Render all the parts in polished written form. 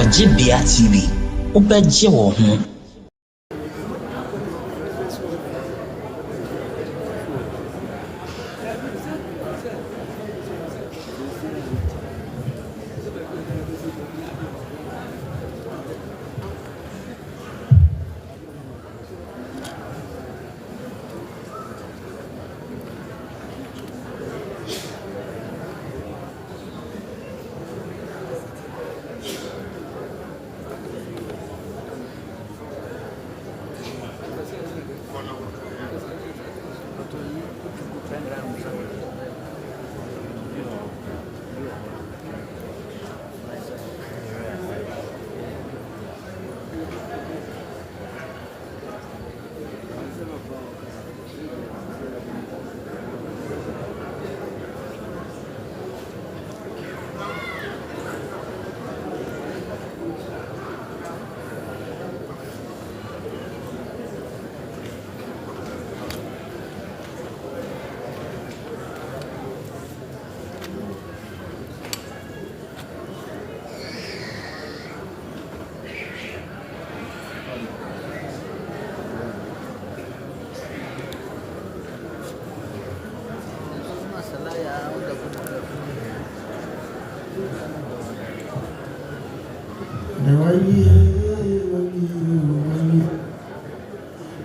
Ojibia TV, ubeje wo ho.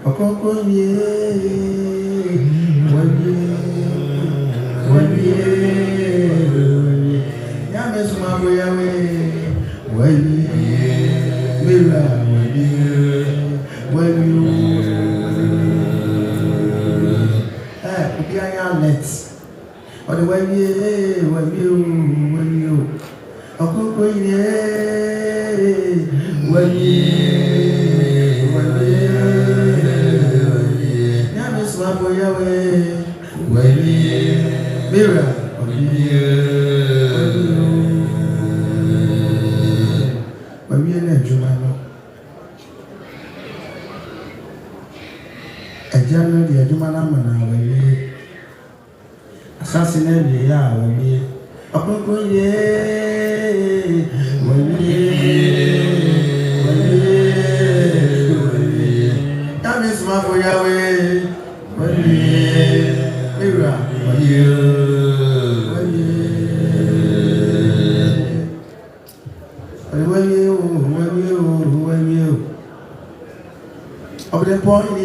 Ɔkrɔnkrɔnyi Nyame Somafo Yawoh Mira obi anya net ɔde Ɔkrɔnkrɔnyi Nyame Somafo Yawoh Mira na juma no ajano di juma na mana wawie asase na bi ya wawie Ɔkrɔnkrɔnyi Nyame Somafo Yawoh Mira of the point,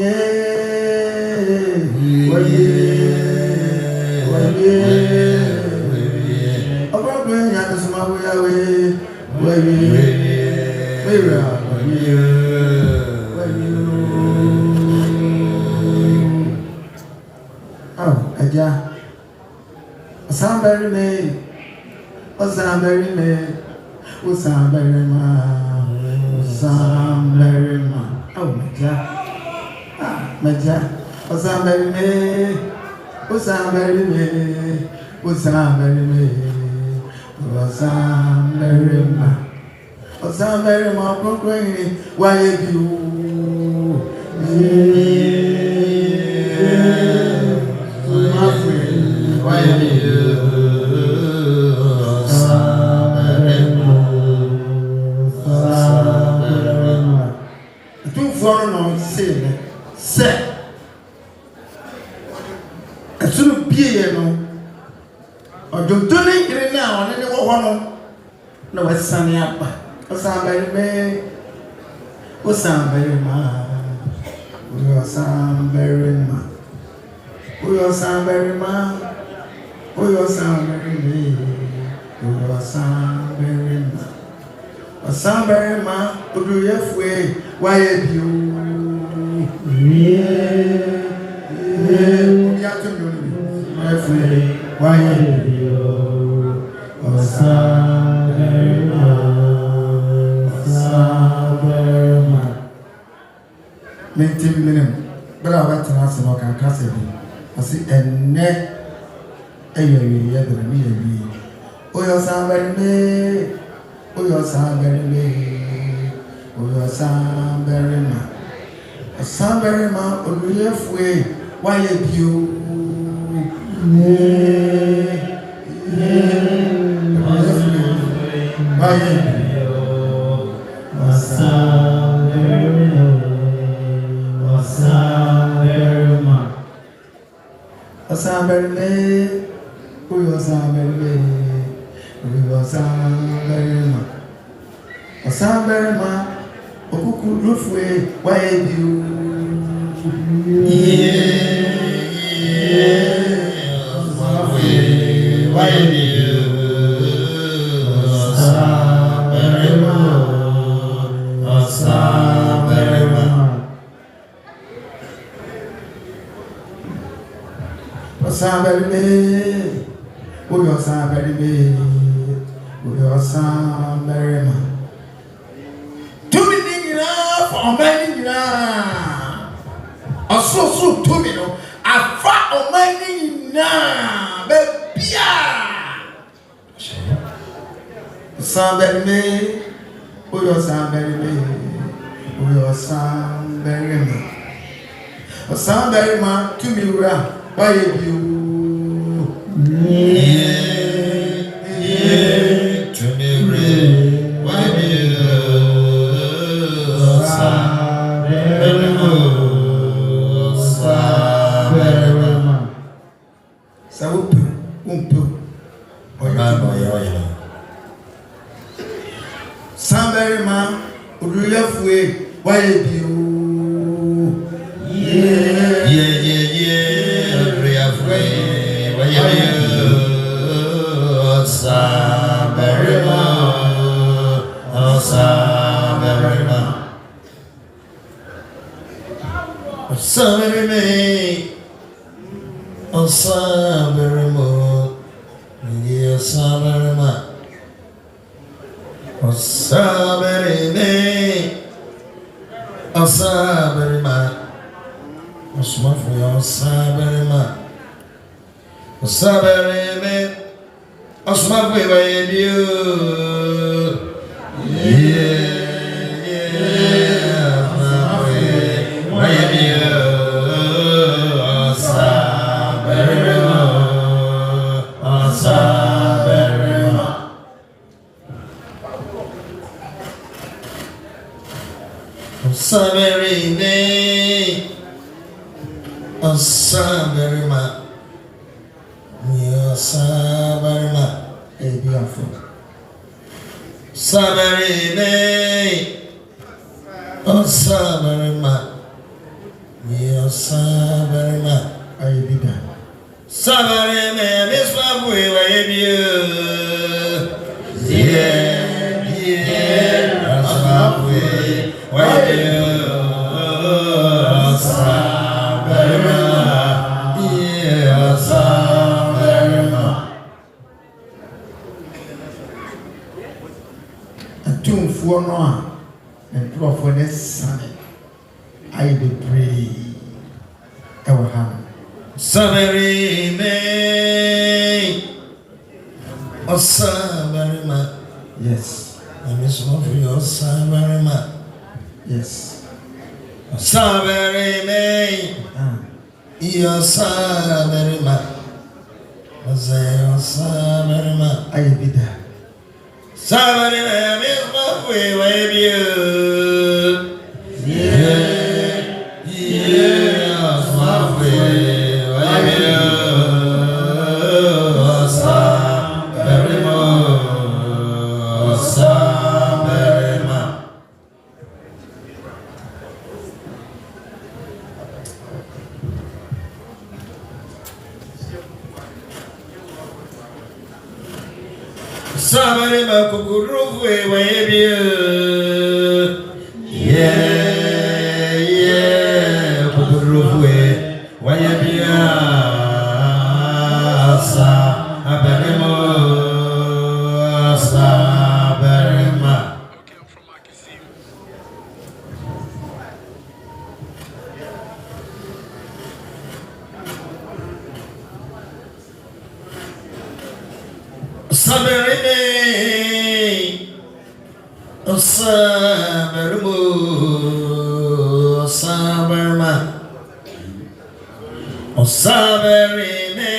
Osaberime,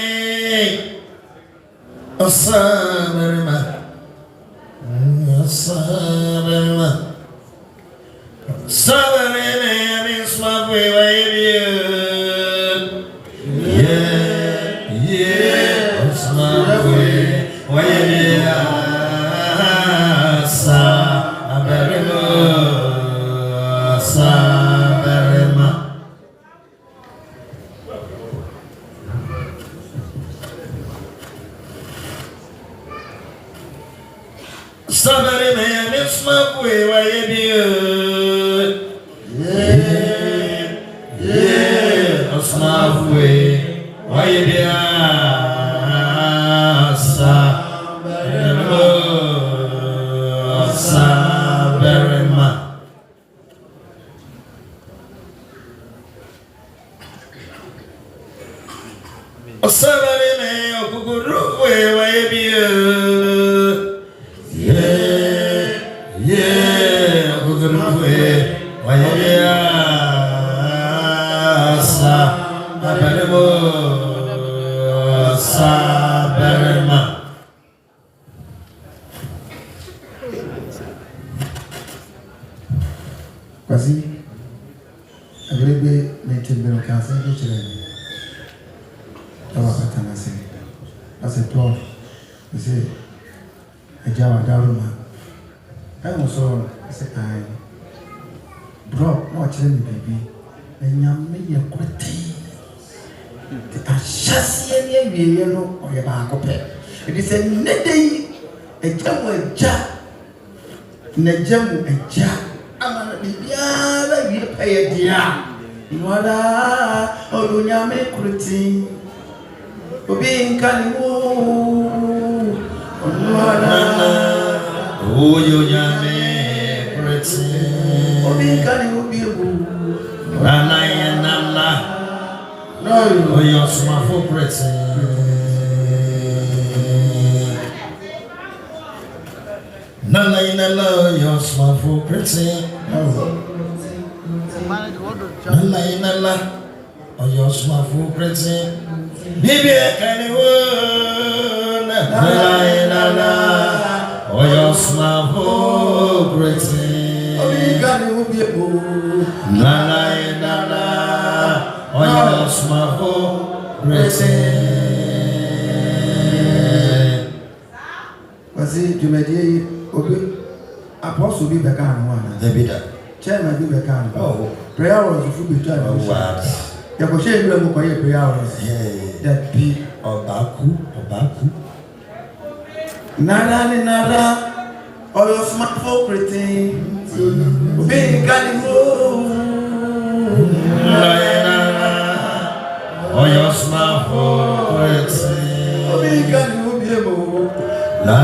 Osaberima, Osaberima, Osaberime, is my way, yeah, Osaberime, Saberima. Somebody man, it's my way, why you do? Yeah, it's my way, why you do? Saberima. Somebody man, who could roof way, why you do? Yeah, good way. Why Saberima. Quasi, avrebbe mettendo in casa e dice la patana se la se può se è già da Roma. Non so se hai bro, no c'è mi baby e Nyame ye kwati ti ashasi ye wiye no o ye ba ko pe e di se ne dei e jamu eja ne jamu eja amana bibiara wiye pe ye dia nwala o Nyame kwati obi nkani wo nwala oh, you Nyame pretty. Obi kani obi ebu. Nana nana. No, oh, you Somafo pretty. Nana nana, you Somafo pretty. Nana nana, oh, you Somafo pretty. Bibi kani wo. Nana nana. Oh, your Somafo pretty. Oh, you got it, be a boo. Nana, oh, your Somafo pretty. Was it you made it? Okay, Apostle be back on one. The bidder. Chairman be back on. Oh, prayer was a full between. Oh, wow. You can share your prayer. That be or Baku. Nara, all your Somafo pretty. Big animal. All your Somafo pretty. Big animal, be able. La,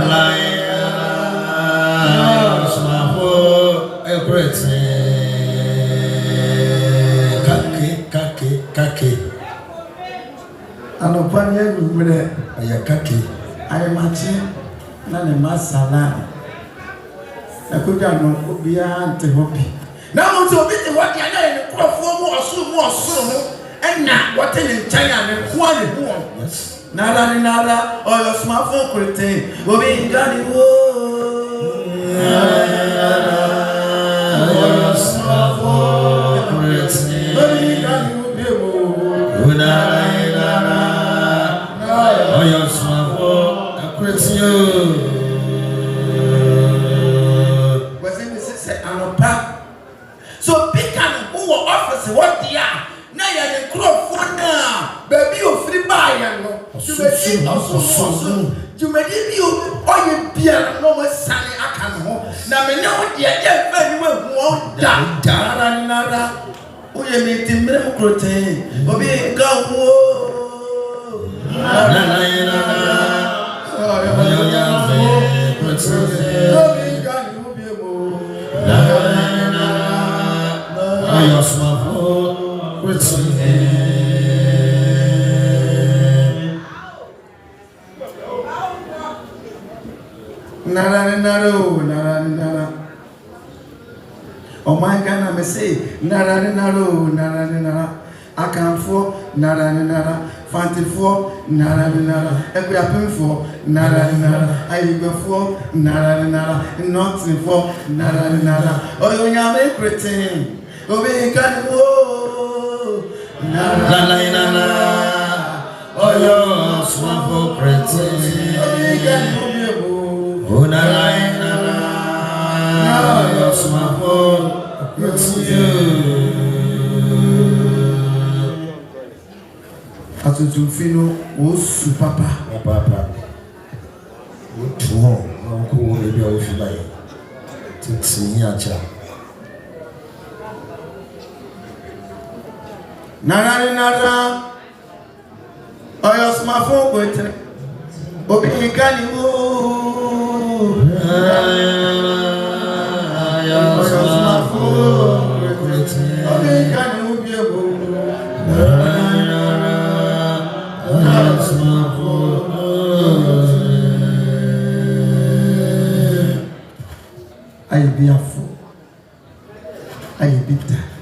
Somafo pretty. Kaki. Ano panye mure. Aya kaki. Aya machi. Nane masala na kuja no obia ante hobi na mo so bi te wodi ana ne krofo mu osuru no enna wote ne nchanya ne kwa ne hu yes nara o yo Somafo krete obi ngani wo o yo Somafo krete obi ngani wo bebo nara o yo Somafo krete yo. So big and who office what they are. Now you're the crop for now. Baby, you free buy and no. You may see also. You may give you all your beer no more sunny I can home. Now me know what you are very well won't die. Nara. Oh, you make the milk protein. Bobby, go. Your Somafo pretty. Nara. Oh my God, I say nara. I can't for nara fantifo nara ebiapemfo nara ayibefo nara notifo nara oyo Nyame kretin obi kan wo nara oyo Somafo kretin obi kan wo nara oyo Somafo kretin Atutufino osu papa otuo ko wole bia o fibai titsi acha nara oyo Somafo kwetre obi kani wo oyo Somafo kwetre obi kani wo biego I be a fool. I be that.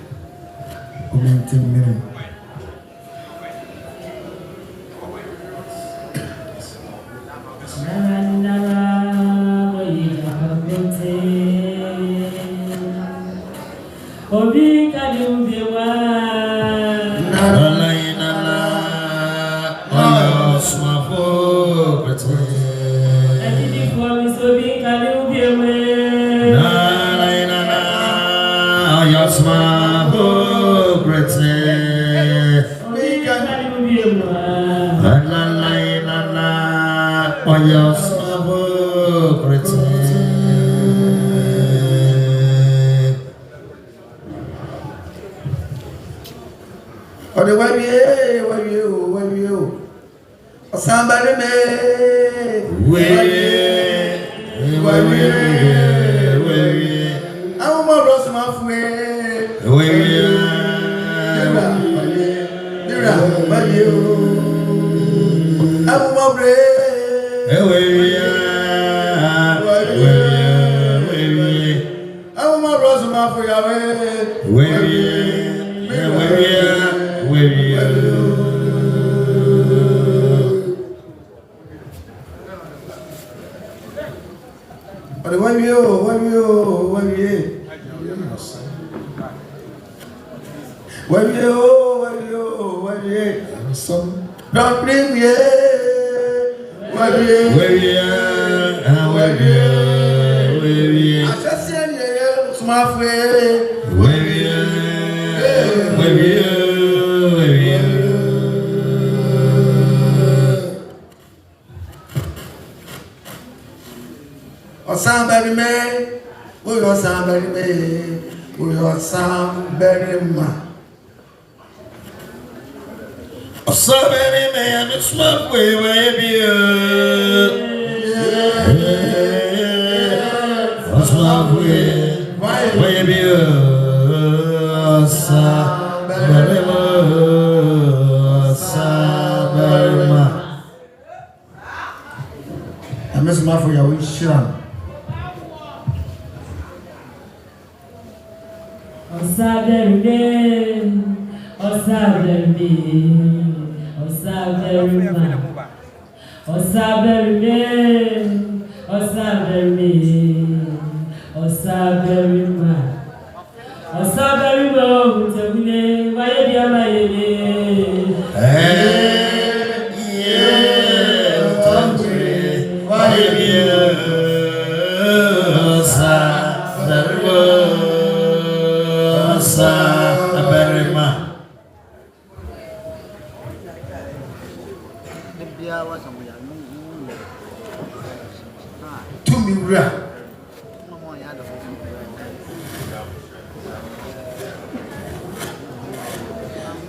Somebody don't bring me somebody may, we got somebody may, we got somebody man. Somebody may have a smoke way, baby. Smoke way, baby. Somebody man. I miss my for your wish.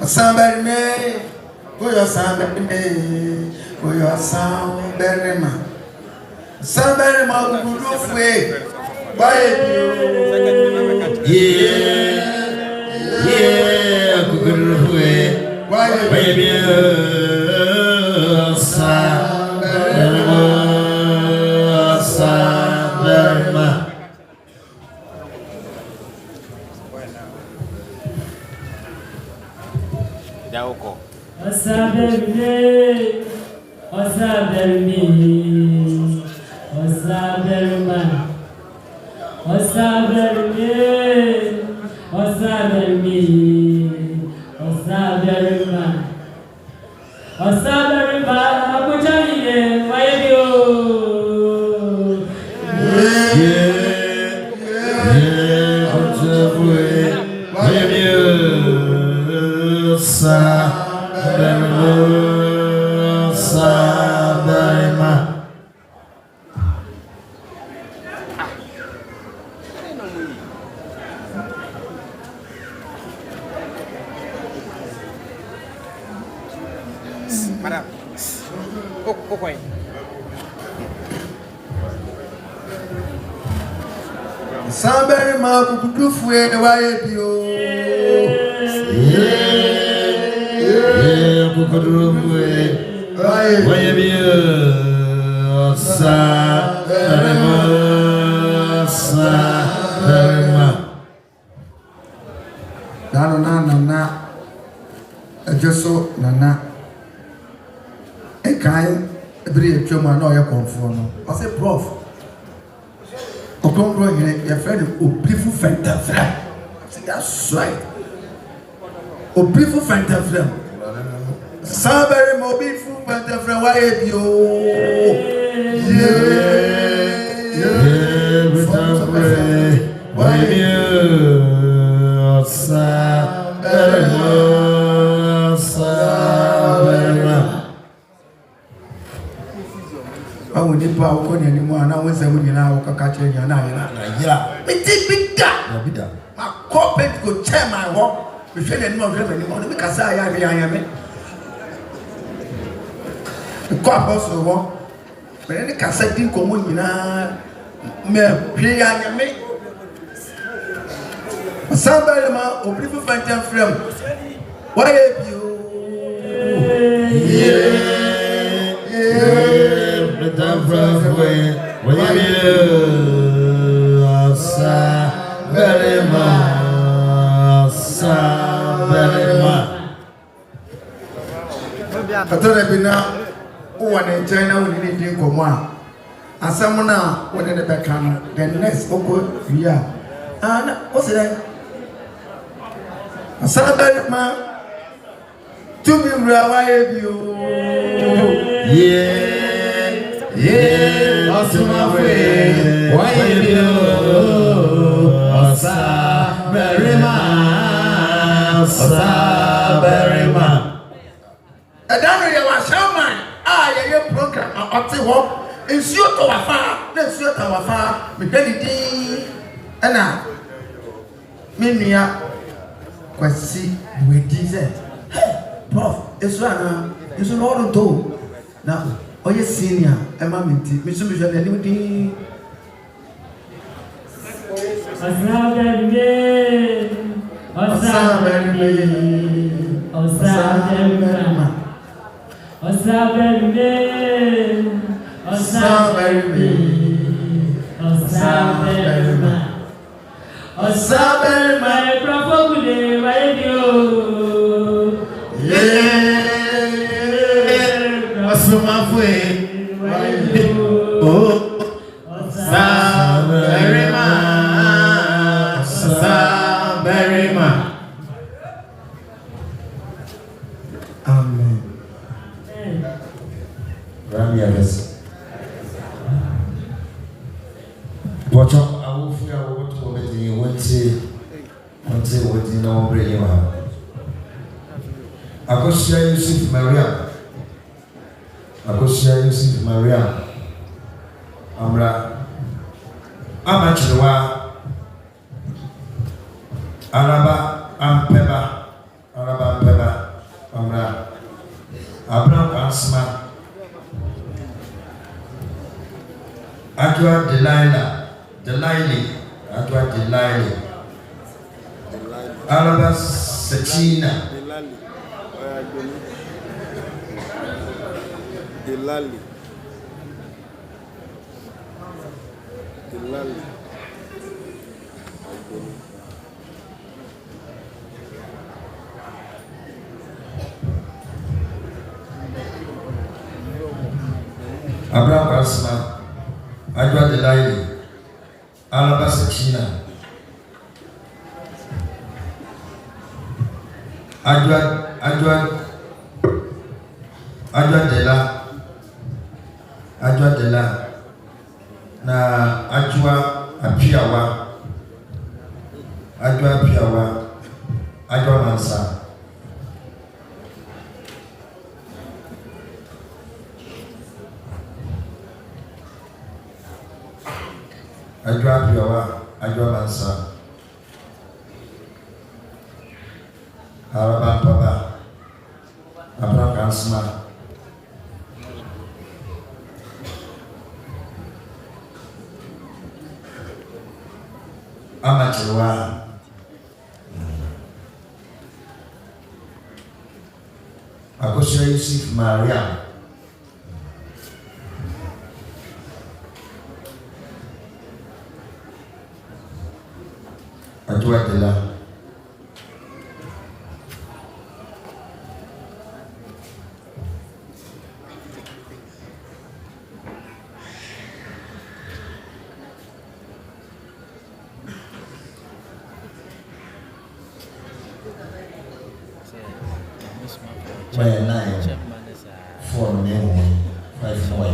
Somebody may, who your somebody may, who your somebody man. Somebody man who do way. Why yeah, who do way. Why baby, somebody man. Madam. Okay. Somebody ma kukudu fue de waye bio. Kukudu fue waye bio. Sa na ejoso nana ekai ebiri etwoma na oye konfo no o say prof Ɔkrɔnkrɔnyi your friend obrifu fentafra that's right obrifu fentafra sabere mo obrifu fentafra waye bio waye bio awo nipa wo ni animu ana wo se wo ni na wo kaka kire ni na yira bida ma corporate go chairman ho we hwe ni mo hwe ni mo ni kasa ya hwe ya me ko apostle ho me ni kasa din ko mo nyina me hwe ya me somebody ma obrifu fantan frame why you Atore bina uwane China wuni ni komwa asamuna wone de bekano the next oko via ana osire asabere ma tumi mrawaye bio Somafo waye bio Osaberima Edano ye wa shaman ye program oti ho nsuo to wafa na nsuo ta wafa me dadi din na menua kwasi wedi ze prof esuana esu no ron to na oye senior ema menti me so me jwa na ni din Osaberima Profogule radio Somafo Osaberima Amen. Rami Agas. Bocho awufu ya wotu womedi wonte wodi na ombre yima. Akosia Yusuf Maria. Amra amachirwa araba ampeba amra Abraham Asma Adwa Delilah Araba Sachina Delali Abraham Kasma, Adwa Delay, Alabasachina, Adwa Dela, na Adwa Apiawa, Adwa Mansa. Adwa Mansa. Araba Papa. Abraham Kasma. Amachewa. Akosha Yusuf Maria. Adwa Dela. Where 9 4 name 5 4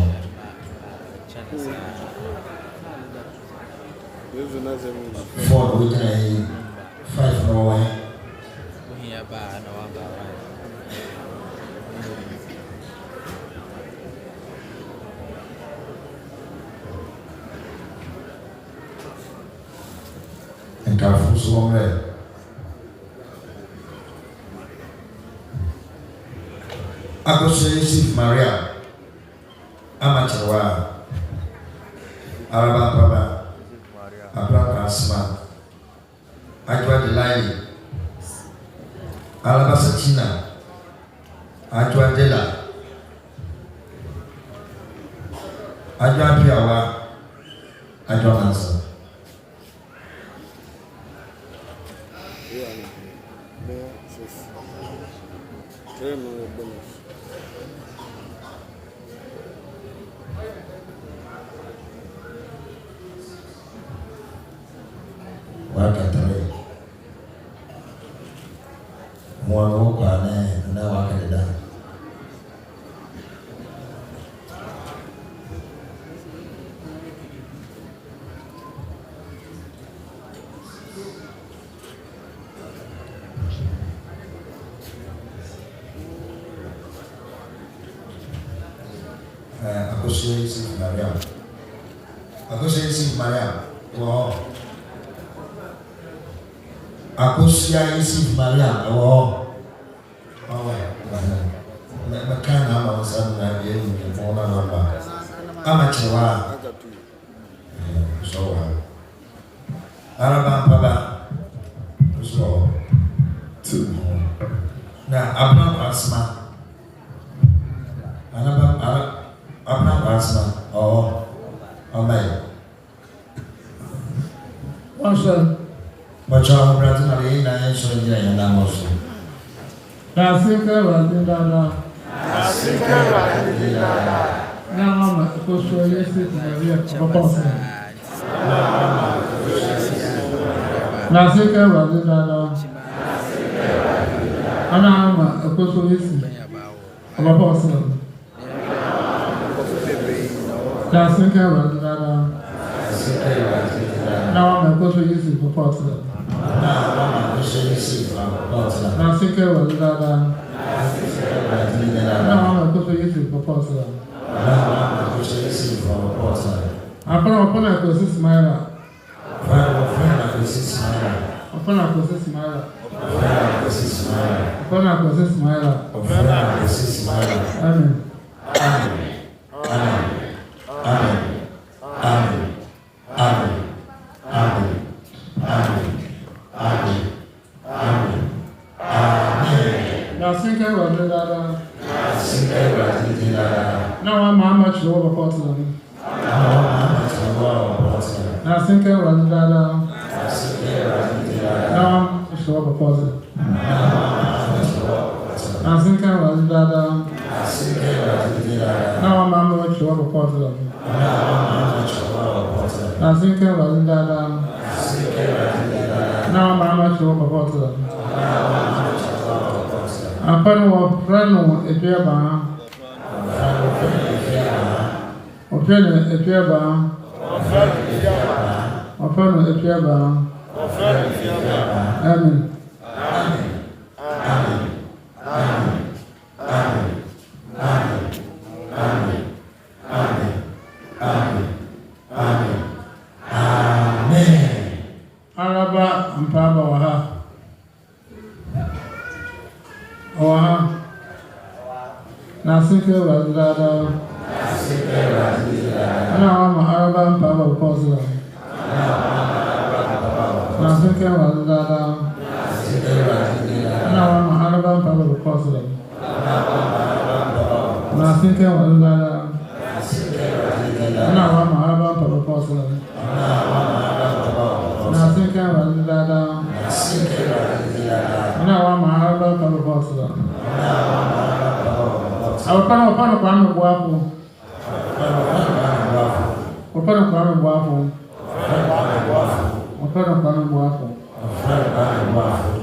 4 with a 5 no way. And Carrefour Somafo. Akosha Maria Amachewa Araba Papa Abraham Kasma Adwa Delay Alabasachina Adwa Dela Adwa Piawa Adwa Mansa. Wakatare mwana wakane na wakadeda Akosha Yusuf Maria wow. Akosha Yusuf Maria wow. Makana mawasabu na yeye mwana namba Amachewa so Araba Papa so 2 na Abraham Kasma Abraham Kasma amen. Baca berarti hari ini nanya soalnya yang nama so. Nasika Radinada. Nama Koso Yesus Maria Papa. Nasika Radinada. Nama Koso Yesus Papa. Nasika Radinada. Nama Koso Yesus Papa. Nasika Radinada. Nama Koso Yesus Papa. Apana Koso Ismaila. Apana Koso Ismaila. Amen. Nasika Radinada. Now I'm how much lower Portland. Nasika Radinada. Now I'm lower Portland. Nasika Radinada. Now I'm how much chwa bapotla. Nasinke wazidada. Na mama chwa bapotla. Apano wa prano epiaba. Opene epiaba. Opano epiaba. Amen. Araba mpaba waha. Waha. Nasinke wazidada. Ana wama araba mpaba bapotla. Nasinke wazidada. Ana wama araba mpaba bapotla. Nasinke wazidada. Ana wama araba mpaba bapotla. Nasinke wazidada. Ana wama araba mpaba bapotla. Opano kwa mwapo. Opano kwa mwapo. Opano kwa mwapo.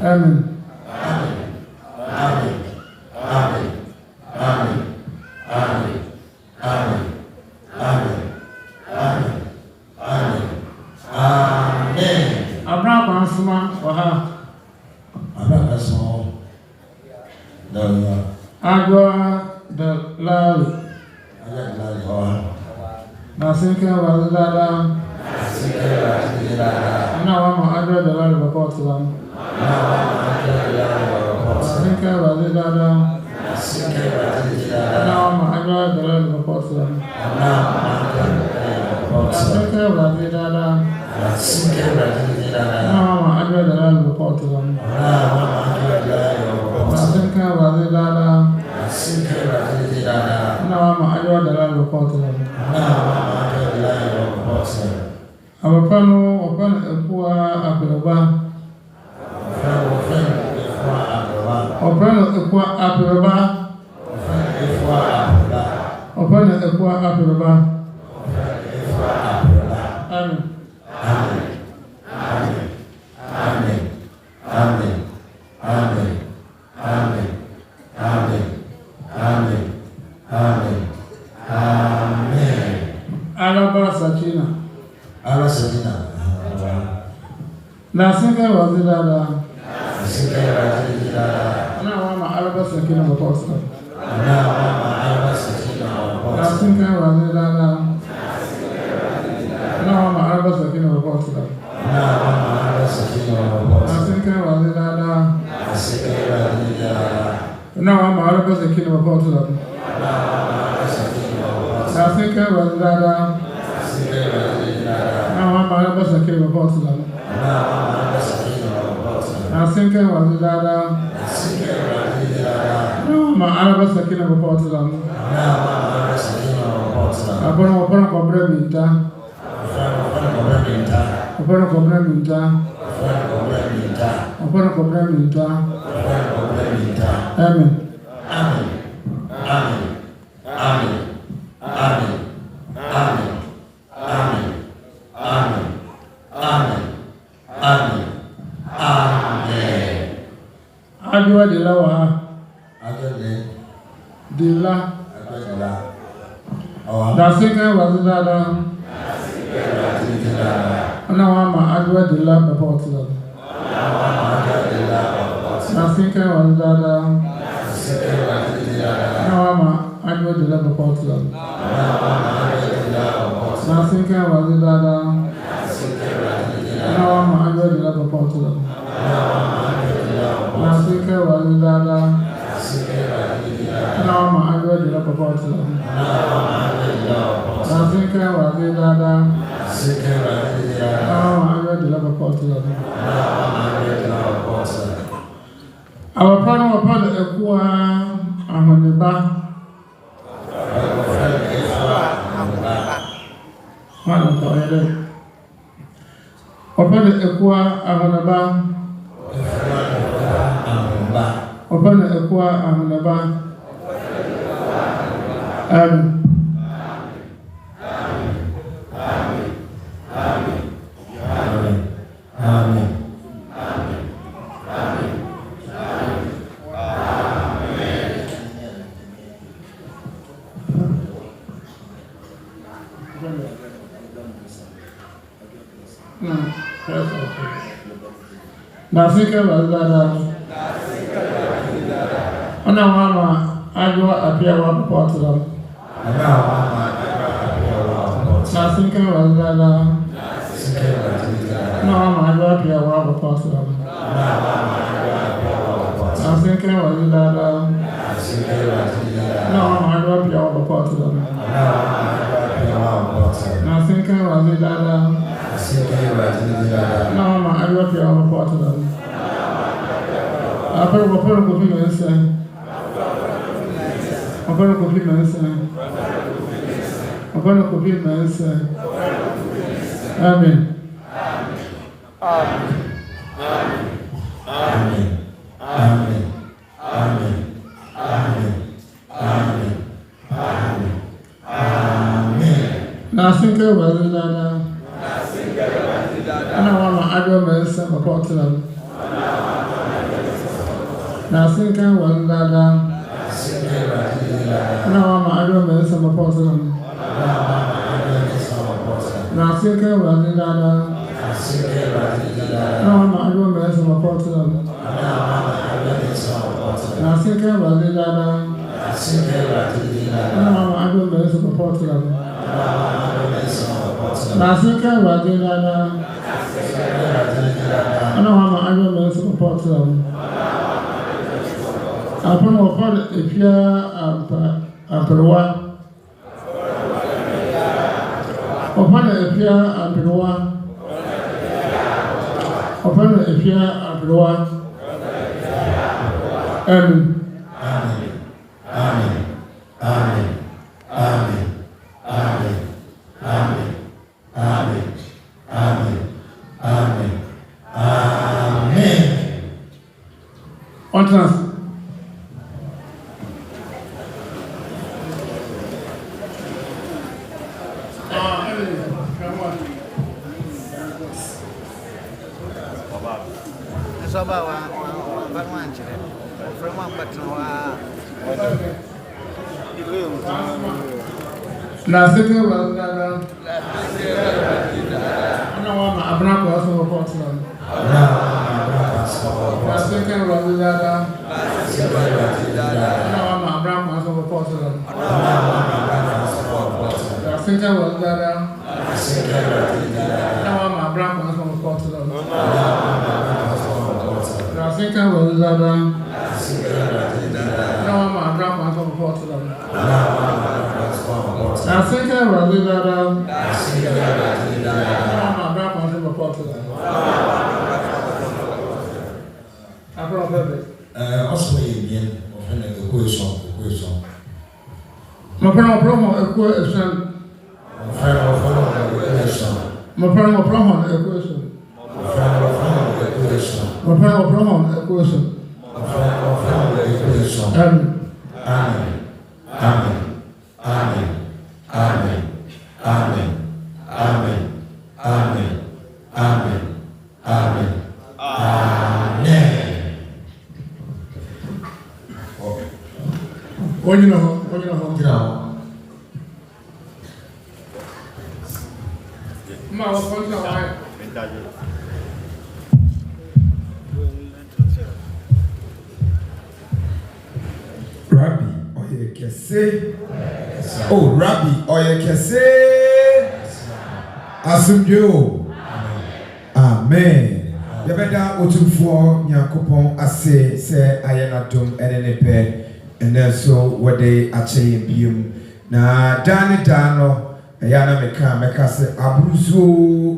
Amen. Abraham Asuma waha. Abraham Asuma. Agwa the lali. Nasinke wazidada. Ana wama agwa the lali bapotla. Nasinke wazidada. Ana wama agwa the lali bapotla. Nasinke wazidada. Ana wama agwa the lali bapotla. Nasinke wazidada. Ana wama agwa the lali bapotla. Abapano opano ekua aperoba. Opano ekua aperoba. Opano ekua aperoba. Amen. Araba Sajina. Nasinke wazidada. Ana wama araba sakina bapotla. Nasinke wazidada. Ana wama araba sakina bapotla. Nasinke wazidada. Ana wama araba sakina bapotla. Nasinke wazidada. Ana wama araba sakina bapotla. Nasinke wazidada. Ana wama araba sakina bapotla. Opano kobre minta. Opano kobre minta. Opano kobre minta. Amen. Adwa dila waha. Dila. Nasinke wazidada. Ana wama adwa dila bapotla. Nasinke wazidada. Ana wama adwa dila bapotla. Nasinke wazidada. Ana wama adwa dila bapotla. Nasinke wazidada. Ana wama adwa dila bapotla. Nasinke wazidada. Ana wama adwa dila bapotla. Abapano wapano ekua amaniba. Mwana mtawele. Wapano ekua amaniba. Wapano ekua amaniba. Amen. Nasika Bazada Anamama, I go appear one portal. Nasika Bazada No, I go appear one portal. Nasika Bazada No, I go appear one portal. Nasika Bazada No, I go appear one portal. Apple coffee medicine. Apple coffee medicine. Apple coffee medicine. Amen. Amen. Amen. Amen. Amen. Amen. Amen. Amen. Amen. Nasika Bazada. I want my other medicine for Portland. Nasika Bazada. No, my other medicine for Portland. Nasika Bazada. No, my other medicine for Portland. Nasika Bazada. No, my other medicine for Portland. Nasika Bazada. No, my other medicine for Portland. Upon if you are Amperwa, upon if you are Amperwa, upon if you are Amperwa, Amen. Amen. Amen. Amen. Amen. Amen. Amen. Amen. Amen. Amen. Amen. Entrance. Nasika Bazada. No, I'm not going to Portland. Nasika Bazada. No, I'm not going to Portland. Nasika Bazada. No, I'm not going to Portland. Nasika Bazada. No, I'm not going to Portland. Nasika Bazada. Also, bien, on fait une cohésion. My parents promo equation. My parents promo equation. Amen. Amen. Amen. Amen. Amen. Amen. Amen. Amen. Amen. Amen. Amen. What you know? Ma, what's going on? Rabbi, oye kese. Oh, Rabbi, oye kese. Asumjo. Amen. Yabeda otumfo Nyankopon ase se ayenatom enenepe eneso wode ache biom na dane dano yana meka se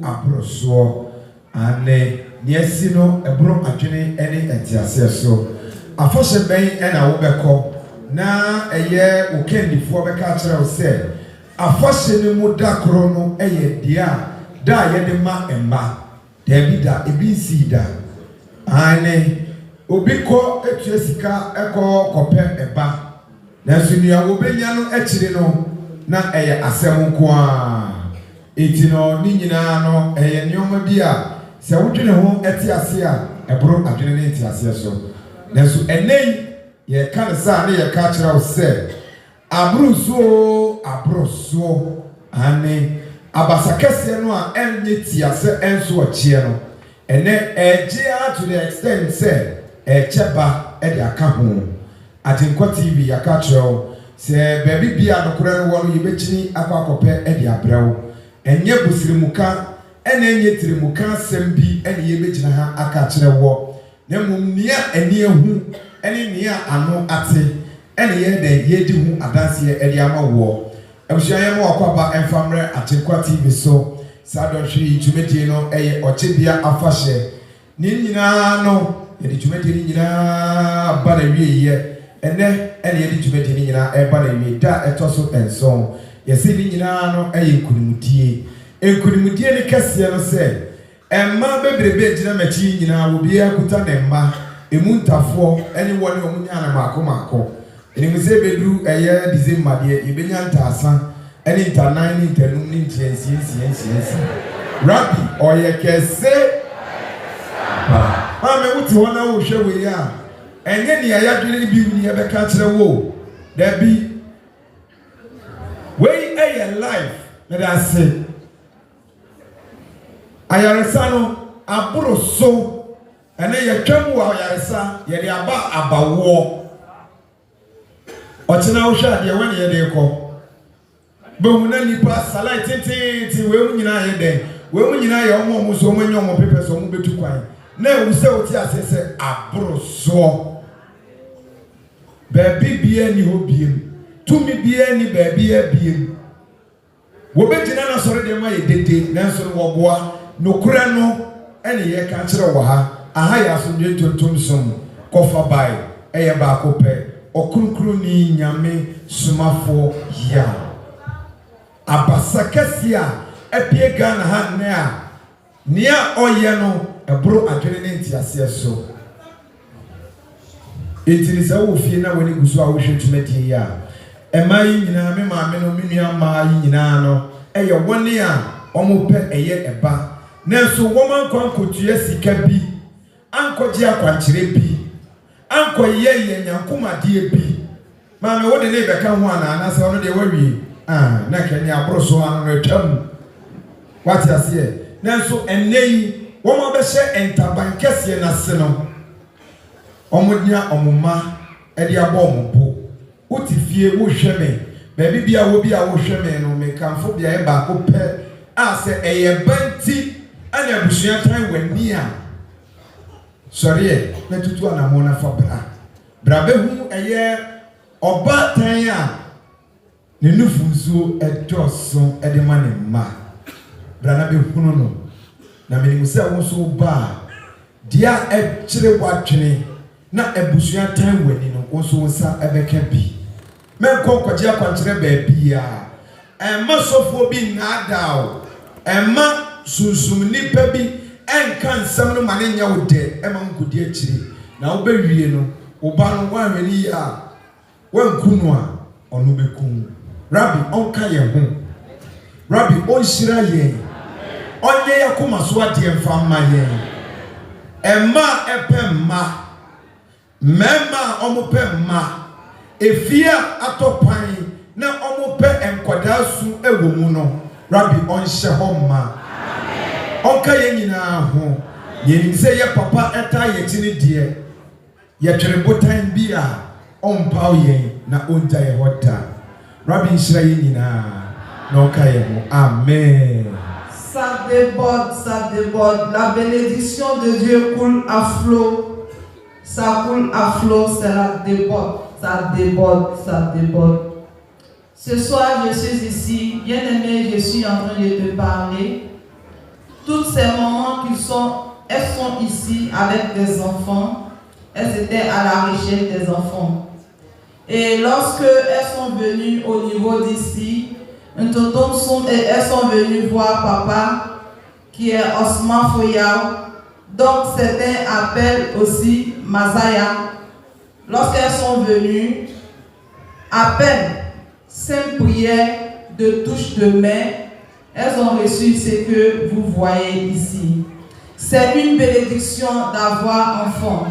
abroso ane niesi no ebro adwene ene etiase so afoshe ben ena wo beko na eye okendifo beka kire wo se afoshe ni mu dakro no eye dia da ye de ma emma Debida ebisida ane obiko etu esika eko kope eba na sunia wo benya no ekire no na eye asem nko a eti no ni nyina no eye nyoma bi a se wodwene ho eti ase a ebro adwene ne eti ase so na su enei ye ka ne sa ne ye ka kira wo se abroso ane abasa kese no a enye tiase enso ochie no ene ejia to the extent say echeba e de aka ho Atenkwa TV yaka kyerɛw sɛ baabi bia nokora no wɔ no yɛbɛkyini akɔakɔpɛ e de abrɛw enye busirimuka ene enye tirimuka asɛm bi ene yɛbɛgyina ha aka kyerɛw na mmom nia ani ehu ene nia ano ate ene yɛ de yɛdi hu adanse e de ama wo Ebusuaye mo akwaba enfamre Atenkwa TV so sadɔhwe tumedie no eye ɔkyebia afahye ni nyina no yɛde tumedie ni nyina ba na wieye ene yɛde tumedie ni nyina eba na wie da ɛtɔso enson yɛse ni nyina no eye nkunimudie ni kɛseɛ no sɛ emma bebrebe gyina machi nyina wo bia kuta ne mma emu ntafo ene wɔne omunya na maako Eni mse bedru eye December de yebenya ntasa eni ntanan ni ntanum ni ntiensie. Rabbi oye kese ba me wuti wona wo hwe we ya enye ne ayadwene ni bi ni ebeka kire wo da bi we eye life na da se ayaresa no aburo so ene ye twam wo ayaresa ye de aba abawo Ochina wo hwa de wani ye de ko Bohu na nipa salai tete we mu nyina ye den we mu nyina ye omo mu so mu nyom pepe so mu betu kwan na ewu se oti asese abroso baabi bia ni ho biem tumi bia ni baabi a biem wo betina na sori de ma ye dede na so wo boa nokura no ene ye ka kire wo ha aha ya so de tontom som kofa bai eye ba ko pe Ɔkrɔnkrɔnyi Nyame Somafo Yawoh abasa kɛse a apie Ghana ha ne a nea ɔyɛ no ɛboro adwene ne ntiase so etini sɛ wo fie na wani guso a wo hwɛ tumedie ya ɛma yi nyina me maame no me nua ma yi nyina no ɛyɛ wɔne a ɔmo pɛ ɛyɛ ɛba nanso wɔn ankɔnkɔtua sika bi ankɔgye akwankyerɛ bi ankoye nyankomadie bi maame wo de ne beka ho ana sɛ ono de wawie na kanya abroso ano no twam wati ase nanso enei wo ma bɛhyɛ entaban kɛse na se no ɔmodia ɔmoma ɛde abɔ ɔmopo uti fie wo hwɛ me baabi bia wo bia wo hwɛ me no me kanfo bia e ba ko pɛ a sɛ ɛyɛ banti ana abusua tan wani a Sorry, na tutu anamona fa bra behu eye oba tan a ne nufu nsuo edoso ede ma ne ma bra na behu no na me nim se wo so ba dia e kire wadwene na abusua tan wani no wo so nsa ebeka bi me konkɔgye akwankyere ba bia emma sofo bi na adaw emma sunsum nipa bi enka nsam no mane nya wo de ema nkodi akire na wo bewie no wo ba no wa hwani ya wankunu a ono bekun Rabbi onka ye ho Rabbi onhyira ye onye yakoma so ade mfa ma ye emma epemma memma omope ma efia atopan na omope enkoda su ewo mu no Rabbi onhye ho ma Onka ye nyina ho ye se ye papa eta ye tini de ye twere botan bi a onpaw ye na onja ye hota Rabbi nhyira ye nyina na onka ye ho amen. Ça déborde, la bénédiction de Dieu coule à flot, ça coule à flot, ça déborde. Ce soir je suis ici, bien aimé, je suis en train de te parler. Toutes ces mamans elles sont ici avec des enfants. Elles étaient à la recherche des enfants. Et lorsque elles sont venues au niveau d'ici, elles sont venues voir papa qui est Somafo. Donc c'était appel aussi Mazaya. Lorsqu'elles sont venues, à peine 5 prières de touche de main, elles ont reçu ce que vous voyez ici. C'est une bénédiction d'avoir enfant.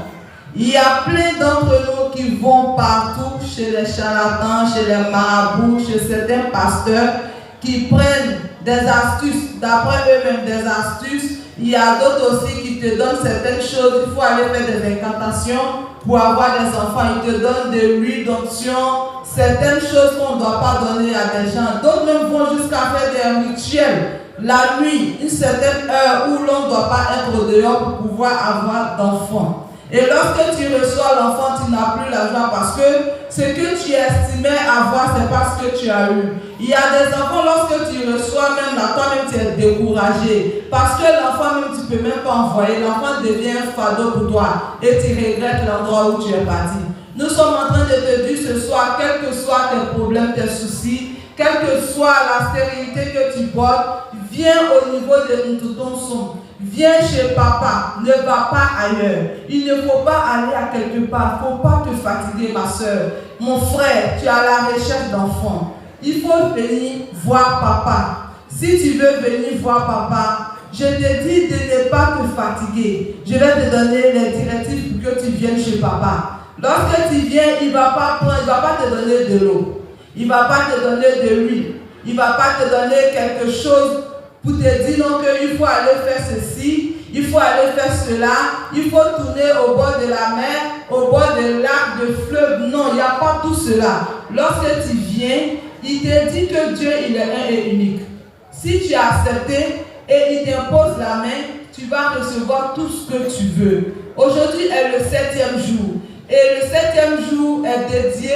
Il y a plein d'entre nous qui vont partout chez les charlatans, chez les marabouts, chez certains pasteurs qui prennent des astuces, d'après eux-mêmes des astuces. Il y a d'autres aussi qui te donnent certaines choses. Il faut aller faire des incantations pour avoir des enfants. Ils te donnent de l'huile d'onction, certaines choses qu'on ne doit pas donner à des gens. D'autres même vont jusqu'à faire des rituels. La nuit, une certaine heure où l'on ne doit pas être dehors pour pouvoir avoir d'enfants. Et lorsque tu reçois l'enfant, tu n'as plus la joie parce que ce que tu estimais avoir, c'est pas ce que tu as eu. Il y a des enfants, lorsque tu reçois même là, toi-même tu es découragé. Parce que l'enfant même, tu ne peux même pas envoyer. L'enfant devient un fardeau pour toi. Et tu regrettes l'endroit où tu es parti. Nous sommes en train de te dire ce soir, quels que soient tes problèmes, tes soucis, quelle que soit la stérilité que tu portes, viens au niveau de ton son. Viens chez papa, ne va pas ailleurs. Il ne faut pas aller à quelque part, il ne faut pas te fatiguer, ma soeur. Mon frère, tu es à la recherche d'enfants. Il faut venir voir papa. Si tu veux venir voir papa, je te dis de ne pas te fatiguer. Je vais te donner les directives pour que tu viennes chez papa. Lorsque tu viens, il ne va pas te donner de l'eau. Il ne va pas te donner de l'huile. Il ne va pas te donner quelque chose pour te dire non qu'il faut aller faire ceci, il faut aller faire cela, il faut tourner au bord de la mer, au bord de lac, de fleuve. Non, il n'y a pas tout cela. Lorsque tu viens, il te dit que Dieu, il est un et unique. Si tu as accepté et il t'impose la main, tu vas recevoir tout ce que tu veux. Aujourd'hui est le 7e jour. Et le 7e jour est dédié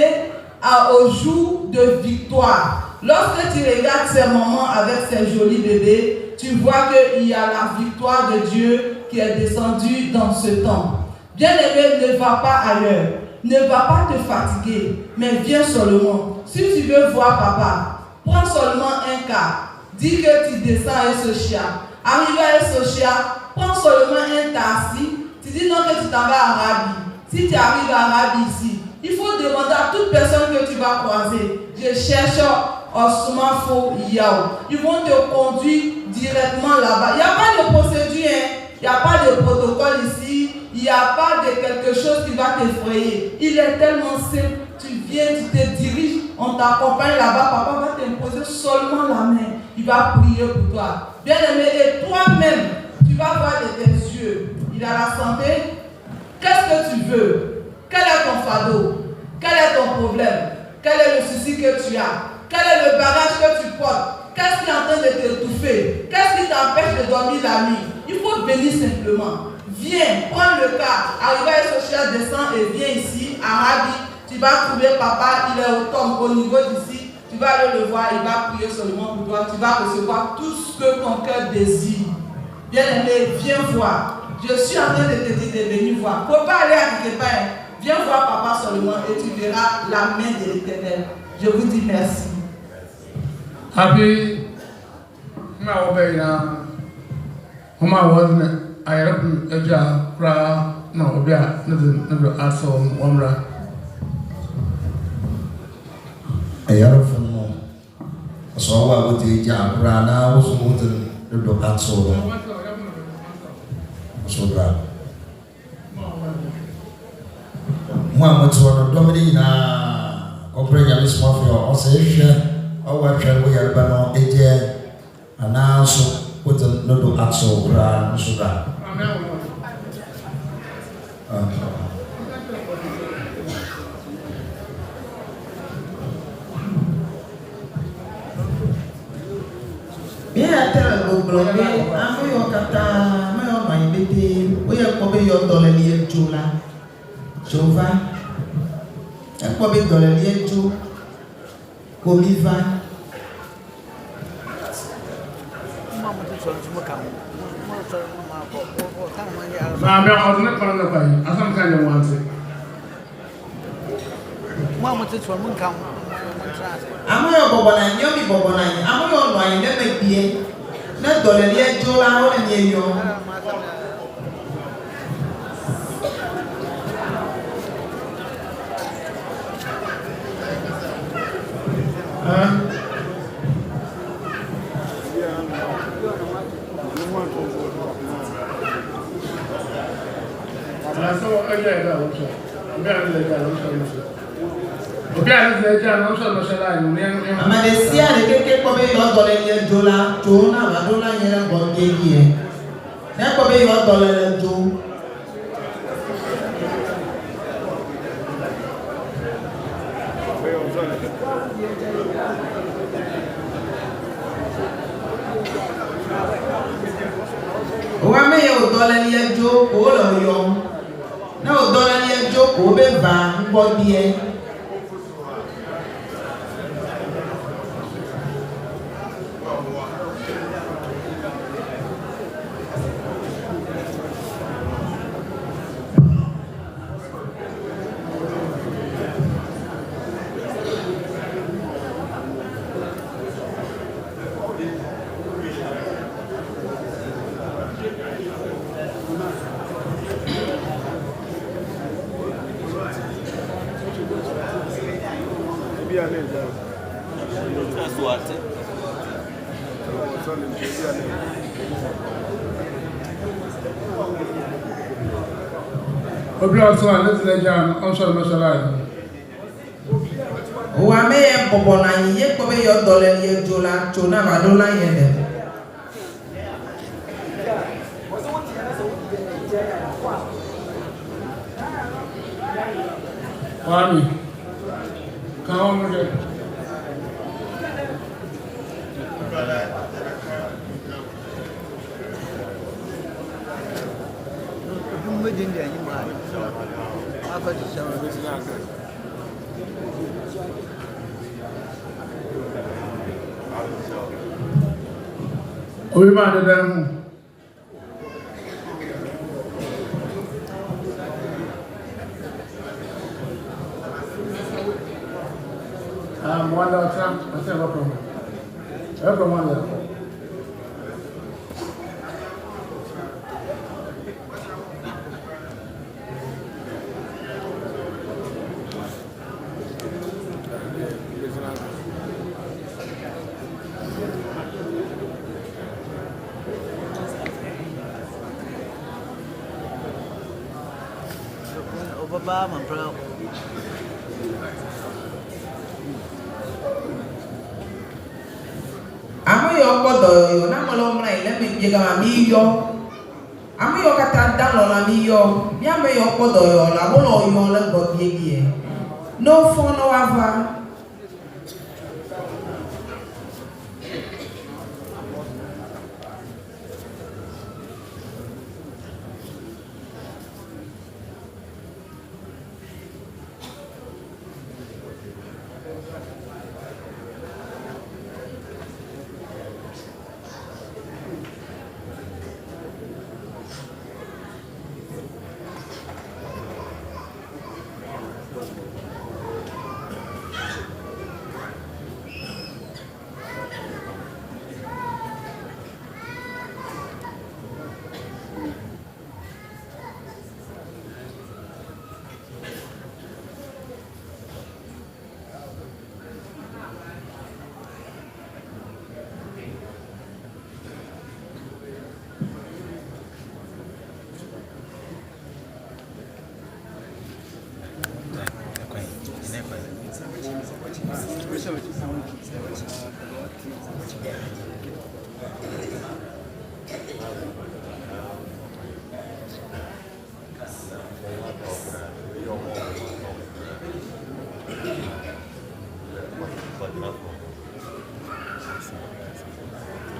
au jour de victoire. Lorsque tu regardes ces mamans avec ces jolis bébés, tu vois qu'il y a la victoire de Dieu qui est descendue dans ce temps. Bien-aimé, ne va pas ailleurs. Ne va pas te fatiguer, mais viens seulement. Si tu veux voir papa, prends seulement un cas. Dis que tu descends à Sochia. Arrivé à Sochia, prends seulement un taxi. Tu dis non que tu t'en vas à Rabi. Si tu arrives à Rabi ici, il faut demander à toute personne que tu vas croiser. Je cherche Somafo, Yawoh. Ils vont te conduire directement là-bas. Il n'y a pas de procédure, il n'y a pas de protocole ici, il n'y a pas de quelque chose qui va t'effrayer. Il est tellement simple. Tu viens, tu te diriges, on t'accompagne là-bas, papa va t'imposer seulement la main. Il va prier pour toi. Bien-aimé, et toi-même, tu vas voir de tes yeux. Il a la santé. Qu'est-ce que tu veux? Quel est ton fardeau? Quel est ton problème? Quel est le souci que tu as? Quel est le bagage que tu portes? Qu'est-ce qui est en train de t'étouffer? Qu'est-ce qui t'empêche de dormir la nuit? Il faut venir simplement. Viens, prends le cas. Arrive à Sochia, descends et viens ici, à Rabi. Tu vas trouver papa, il est au tombe, au niveau d'ici. Tu vas aller le voir, il va prier seulement pour toi. Tu vas recevoir tout ce que ton cœur désire. Bien-aimé, viens voir. Je suis en train de te dire de venir voir. Il ne faut pas aller à quelque part. Viens voir papa seulement et tu verras la main de l'Éternel. Je vous dis merci. Happy Maobena Homa wasn't I opened a job, no, yeah, another asshole, Wamra. A year from home. So I would take job, Rana was moving the dog so bad. Mamma to one Dominina, Ɔkrɔnkrɔnyi Somafo, or say, or what shall we have been on 8 years, and now so put a little axle, grand sugar. Yeah, tell a good I'm your kata, my baby. We are probably your dollar near Jula. Jova, and probably dollar near Ju. Gomiva. I'm not going to buy. I some kind of want it. Mamma to come come. I'm your Bobana, Yomi Bobana. I'm your wine, never be. Not dollar near Jula or near you. Amadesia le keke ko be yo dole ye dola jona ba dola ye go ngeye na ko be yo dole le jo wa me yo dole ye jo ko lo yo na o dole ye jo ko be ba ngbo die wa me ye bobo na ye ko be yo dole ye jola chona ba dola ye de Mami, come on, we might have done. One time, I said, everyone left. Ba mà pro amo yo kodo yo na malo mra ile me jega mi yo amo yo kata dan lo la mi yo mi amo yo kodo yo la bo lo yo le go biegi no fo no ava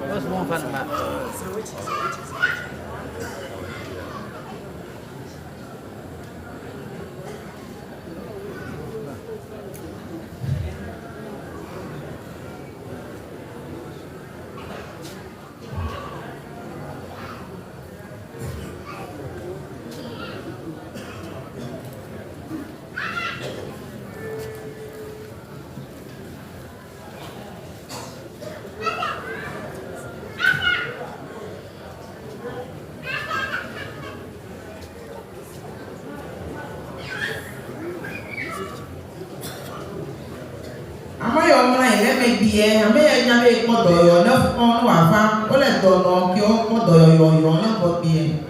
What's more fun about ame ya nya be kodo yo na fo no afa o le do no ki o kodo yo na bo bie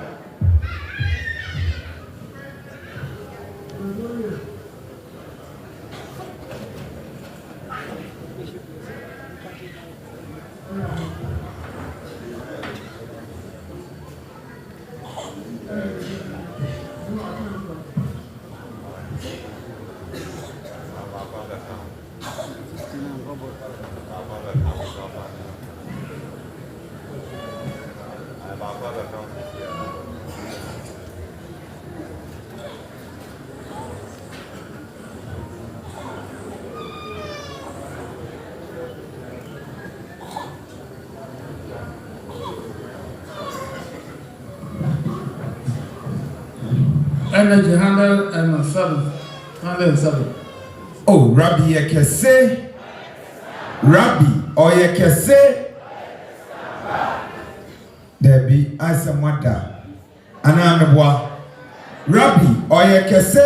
Energy 107. Oh, Rabbi Yekese. Rabbi Oyekese. There be Asamada. Anamebwa. Rabbi Oyekese.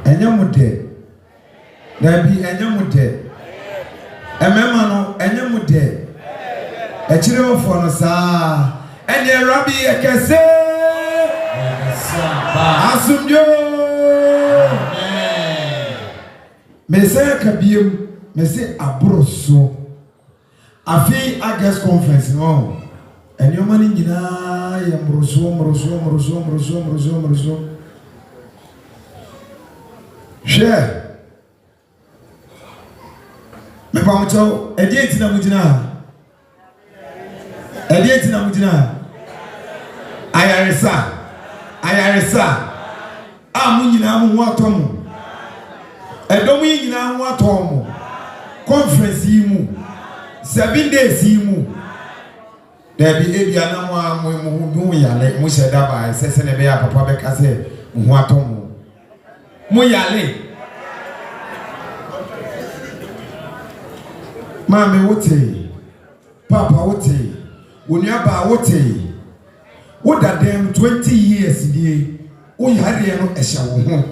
Enyamude. There be Enyamude. Ememano Enyamude. Echiro for no sa. And the Rabbi Yekese. Asumjo. Mese kabiem, mese abroso. Afi August conference no. And your money nyina ya mroso. Share. Me pa mcho, edi na mujina. Ayaresa. Amu nyina mu atomu. Edomu nyina mu atomu. Conference yi mu. 7 days yi mu. There be ebia na mu yale mu sheda ba sese ne be ya papa be ka se mu atomu. Mu yale. Mama wote. Papa wote. Woniaba wote. What that them 20 years die o yare no ehya wo ho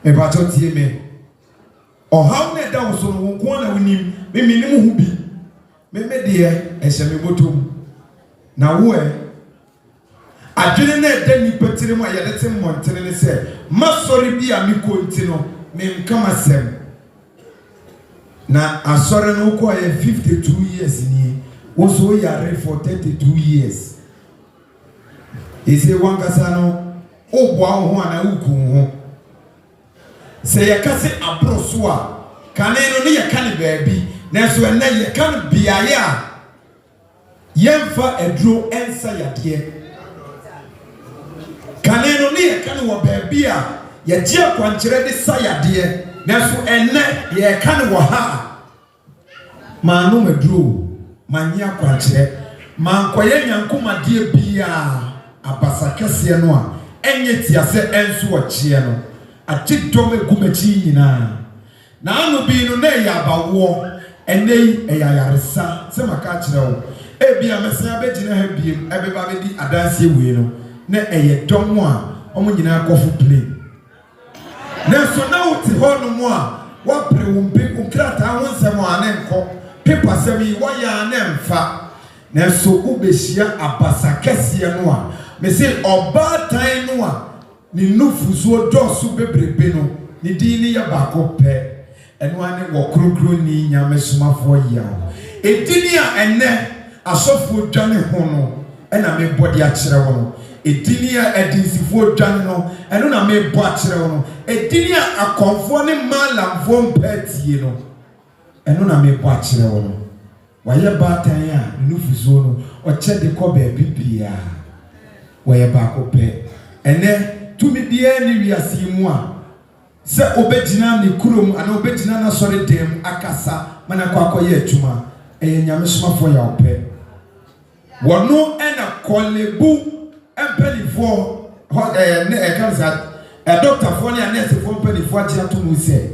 me ba to tie me o how na da wo so no ko na wonim me nim ho bi me de ehya me botom na wo adwene na da ni patire mu ayede tem montene ne se masori bi a me konti no me nkama sem na asore no ko 52 years ni wo so yare for 32 years. Ise wangasano obwa ho ana uku ho se yakase abroso a kaneno ne yakane baabi na so na yakane biaye a yemfa edro ensa yade kaneno ne yakane wo baabi a yagie akwankyere de sayade na so enne yakane wo ha manu medro manya akwankyere mankoye nyankoma de bia abasakase no a enye tiase enso ochie no atidome gumachi nyina na anu bi no na ya bawo enei eyayaresa se maka kire wo ebia mesia begina ha biem ebeba bedi adanse we no na eye domo a omo nyina kofu play na so na uti ho no mo a wa pre wo mpe ukrata ho nsem a na enko paper semi wa ya na emfa na so ubehia abasakase no a me say oba tan no a ni nufuzo dosu bebrebe no ni dini ya bako pe eno ane Ɔkrɔnkrɔnyi Nyame Somafo Yawoh edini a enne asofo dwane ho no ena me body a kire wo no edini a edinsifo dwane no eno na me bo a kire wo no edini a akonfo ne malamfo mpatie no eno na me bo a kire wo no waye batan a nufuzo no o chede ko ba bibia waye bako pe ene tumi bia ni wiase mu a se obegina ni kurom ana obegina na sori dem akasa mana kwa akoye atuma Nyame Somafo Yawoh pe wono ena kolebu empelifo ne kanza doctor for ne nurse for empelifo atia to mu se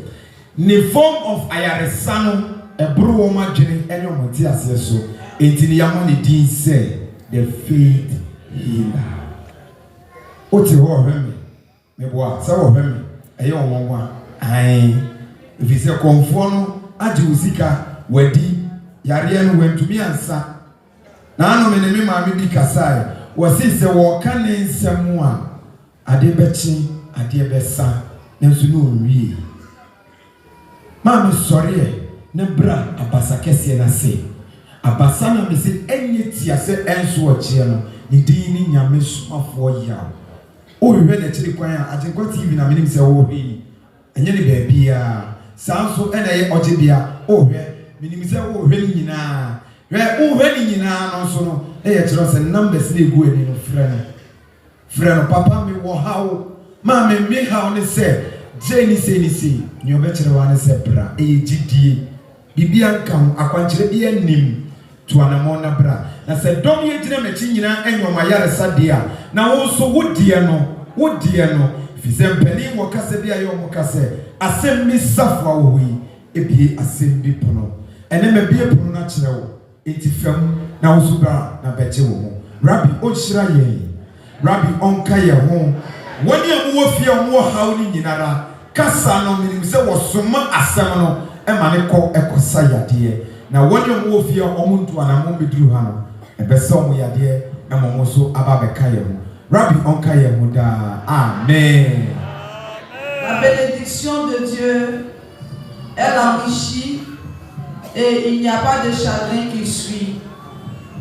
ni form of ayaresano ebro wo madwene enyo moti ase so entini ya mo ni din se the faith healer oti ho hwemi me boa sa ho hwemi eye wonwa ai ifise konfo no age uzika wadi yare no wantumi ansa na ano me ne me ma me di kasai wasi se wo ka ne nsemu a ade bechi ade besa nanso no nwie ma me sori ne bra abasa kese na se abasa na me se enye tiase enso ochie no ni din ni Nyame Somafo Yawoh o hwe na chiri kwan a ajenkwa TV na menim se wo hwe enye ne baabia sanso ena ye ogibia ohwe minimise ohwe ni nyina ohwe ni nyina no so no e kiro se numbers na egu eni no frɛ no papa me wo hawo ma me hawo ne se jeni se ni obekire wa ne se bra e gidie bibia nkan akwankyere bi anim to anamo na bra na se dom ye gina mechi nyina enwoma yare sadea na wo so wodie no fizempeni wo kase bia yo mo kase asem mi safwa wo yi ebie asem bi pono ene me bie pono na kire wo enti fam na wo so bra na beche wo mo rabbi o shira ye rabbi onka ye ho woni amu fie amu hawo ni nyinara kasa no minim se wo soma asem no e ma ne kɔ ekosa yade na woni amu fie omu ntu anamo beduru ha no e be se omu yade na mo so aba be ka ye ho rabbi onka ye ho da amen. La bénédiction de Dieu, elle enrichit et il n'y a pas de chagrin qui suit.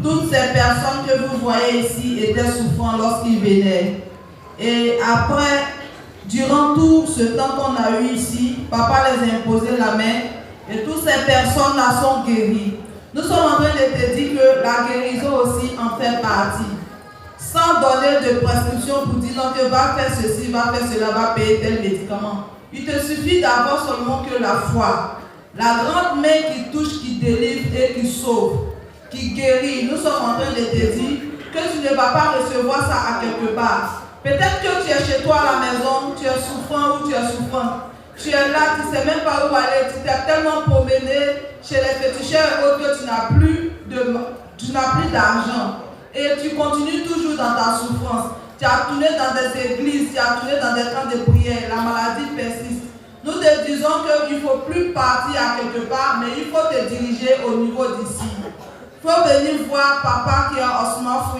Toutes ces personnes que vous voyez ici étaient souffrantes lorsqu'ils venaient. Et après, durant tout ce temps qu'on a eu ici, papa les a imposé la main et toutes ces personnes-là sont guéries. Nous sommes en train de te dire que la guérison aussi en fait partie. Sans donner de prescription pour dire non, que va faire ceci, va faire cela, va payer tel médicament. Il te suffit d'avoir seulement que la foi. La grande main qui touche, qui délivre et qui sauve, qui guérit. Nous sommes en train de te dire que tu ne vas pas recevoir ça à quelque part. Peut-être que tu es chez toi à la maison, tu es souffrant ou tu es souffrant. Tu es là, tu ne sais même pas où aller, tu t'es tellement promené chez les féticheurs et autres que tu n'as plus d'argent. Et tu continues toujours dans ta souffrance. Tu as tourné dans des églises, tu as tourné dans des camps de prière, la maladie persiste. Nous te disons qu'il ne faut plus partir à quelque part, mais il faut te diriger au niveau d'ici. Il faut venir voir papa qui est en Somafo,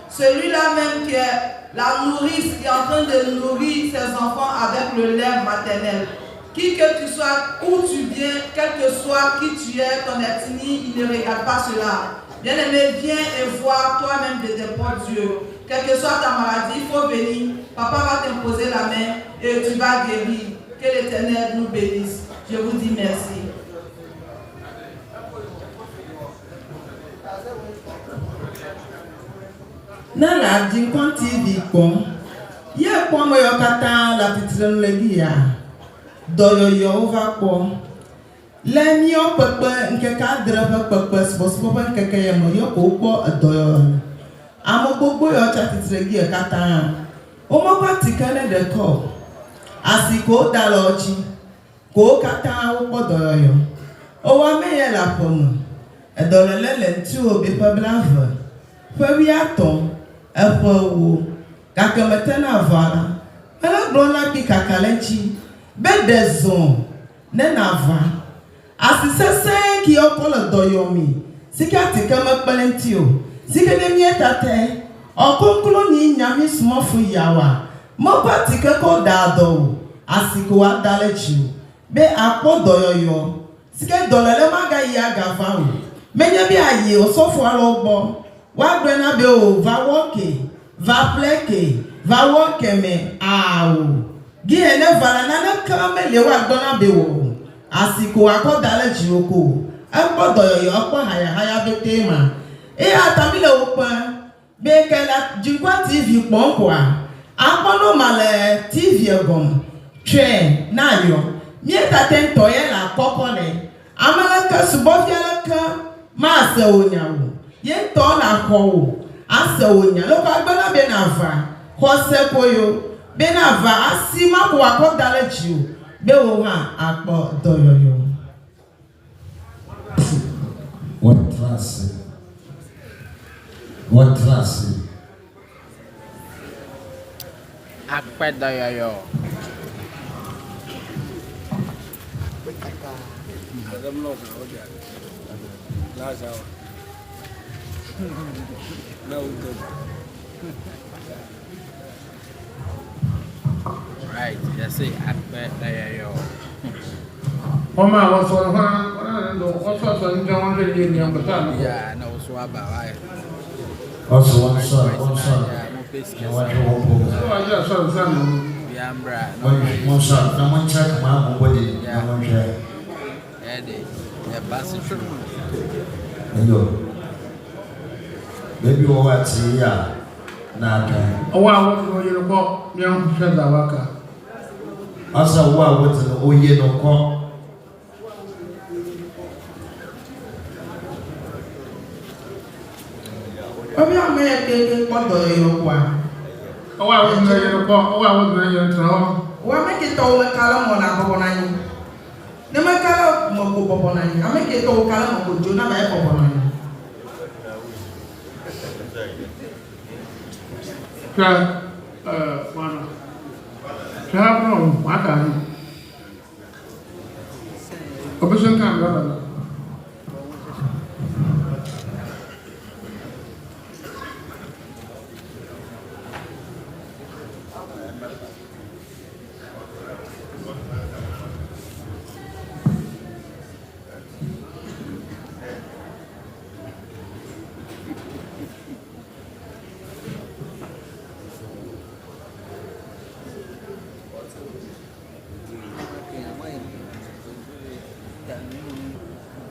celui-là même qui est la nourrice, qui est en train de nourrir ses enfants avec le lait maternel. Qui que tu sois, où tu viens, quel que soit qui tu es, ton ethnie, il ne regarde pas cela. Bien-aimé, viens et vois toi-même de tes propres yeux. Quelle que soit ta maladie, il faut venir. Papa va t'imposer la main et tu vas guérir. Que l'Éternel nous bénisse. Je vous dis merci. Nana Jinkon TV kon. Ye kwa mo yokata la titren legia. Doyo yo va kon. Le mio pepe nke kadre pepe spo nke ye mo yo ko po doyo. Amo gbogbo yo cha titregi kata. O mo pa tikane de ko. Asiko dalochi. Ko kata o po doyo yo. O wa me ye la pomo. E dolele le ntu obi pe blave. Fe wi aton. Ewo kakemetena vara ela glona ki kakalechi bedezon nenava asisese ki okolo doyomi sikati kama pelentio sikene mietate okonklo ni Nyame Somafo yawa mo patike ko dado asiko adalechi be apodoyoyo sike dolele maga ya gava o menye bi aye osofo alogbo wa gbena be o va woke va pleke va woke me awo gi ene vala na na kame le wa gbona be wo asiko akodale jioko e gbodo yoyo opo haya betema e atamile opa be kala Jinkwa TV ponkwa apono male TV egom twe na yo mieta tento ye la kokole amala ka subofia ka ma se onyawo ye to na ko asa onya lo ka gbana be na va ko se koyo be na va asima ko akodale jiu be wo ha apo doyoyo. What class? Akpe doyoyo. Right, that's it. I bet they are Oma was on one also in John William young Batal. Yeah, I know swab right. Also, one son. Yeah, So I just saw some. Yeah, Yambra. Monsa, no one check my body. Yeah. No one check. Eddie. Yeah, passing through. Hello. Baby, what's here? Nada. Oh, I want to know your call, young Feather Waka. Asa wa what's an oye no call. Obi a me ke kodo yo kwa. Oh, I want to know your call. Oh, I want to know your trouble. Wa me ke to we kala mo na bobo na ni. Ne me kala mo ko bobo na ni. A me ke to kala mo ko jo na ba e bobo na ni. One. Travel, what are you? Opposition can go.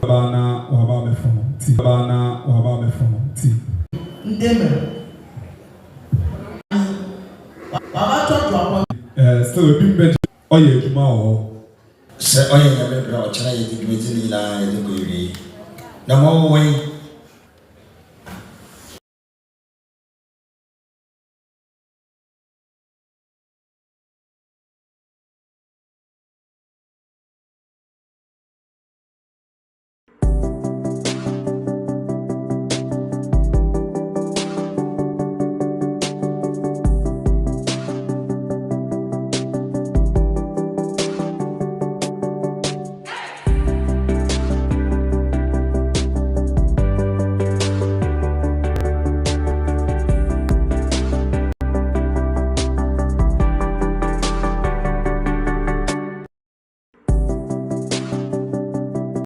Bana waba me from ti. Bana waba me from ti. Ndeme. Baba to do apa. Still be better. Oye juma o. Se oye nyame bra o chana ye di dwetini na ye de ko yiri. Na mo wen